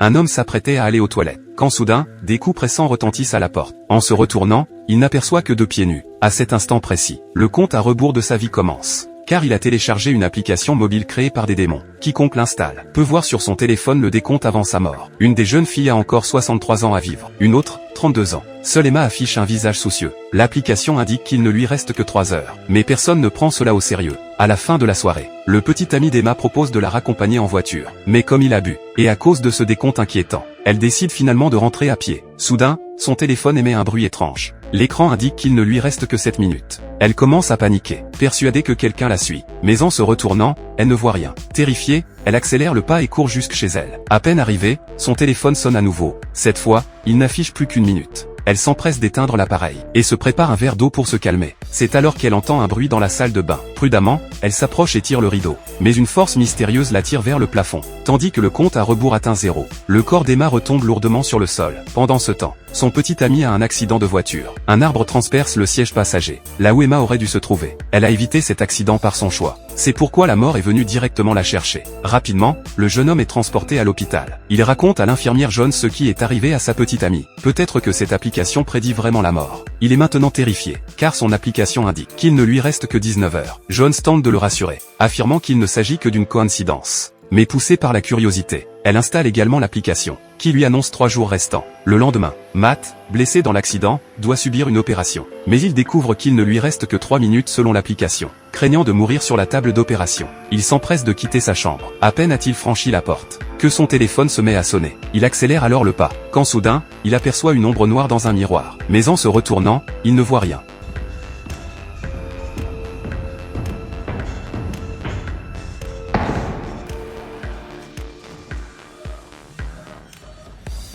Un homme s'apprêtait à aller aux toilettes, quand soudain, des coups pressants retentissent à la porte. En se retournant, il n'aperçoit que 2 pieds nus. À cet instant précis, le compte à rebours de sa vie commence. Car il a téléchargé une application mobile créée par des démons. Quiconque l'installe peut voir sur son téléphone le décompte avant sa mort. Une des jeunes filles a encore 63 ans à vivre. Une autre, 32 ans. Seule Emma affiche un visage soucieux. L'application indique qu'il ne lui reste que 3 heures. Mais personne ne prend cela au sérieux. À la fin de la soirée, le petit ami d'Emma propose de la raccompagner en voiture. Mais comme il a bu, et à cause de ce décompte inquiétant, elle décide finalement de rentrer à pied. Soudain, son téléphone émet un bruit étrange. L'écran indique qu'il ne lui reste que 7 minutes. Elle commence à paniquer, persuadée que quelqu'un la suit. Mais en se retournant, elle ne voit rien. Terrifiée, elle accélère le pas et court jusque chez elle. À peine arrivée, son téléphone sonne à nouveau. Cette fois, il n'affiche plus qu'1 minute. Elle s'empresse d'éteindre l'appareil, et se prépare un verre d'eau pour se calmer. C'est alors qu'elle entend un bruit dans la salle de bain. Prudemment, elle s'approche et tire le rideau. Mais une force mystérieuse la tire vers le plafond, tandis que le compte à rebours atteint 0. Le corps d'Emma retombe lourdement sur le sol. Pendant ce temps, son petit ami a un accident de voiture. Un arbre transperce le siège passager, là où Emma aurait dû se trouver. Elle a évité cet accident par son choix. C'est pourquoi la mort est venue directement la chercher. Rapidement, le jeune homme est transporté à l'hôpital. Il raconte à l'infirmière Jones ce qui est arrivé à sa petite amie. Peut-être que cette application prédit vraiment la mort. Il est maintenant terrifié, car son application indique qu'il ne lui reste que 19 heures. Jones tente de le rassurer, affirmant qu'il ne s'agit que d'une coïncidence. Mais poussée par la curiosité, elle installe également l'application, qui lui annonce 3 jours restants. Le lendemain, Matt, blessé dans l'accident, doit subir une opération. Mais il découvre qu'il ne lui reste que 3 minutes selon l'application. Craignant de mourir sur la table d'opération, il s'empresse de quitter sa chambre. À peine a-t-il franchi la porte, que son téléphone se met à sonner. Il accélère alors le pas, quand soudain, il aperçoit une ombre noire dans un miroir. Mais en se retournant, il ne voit rien.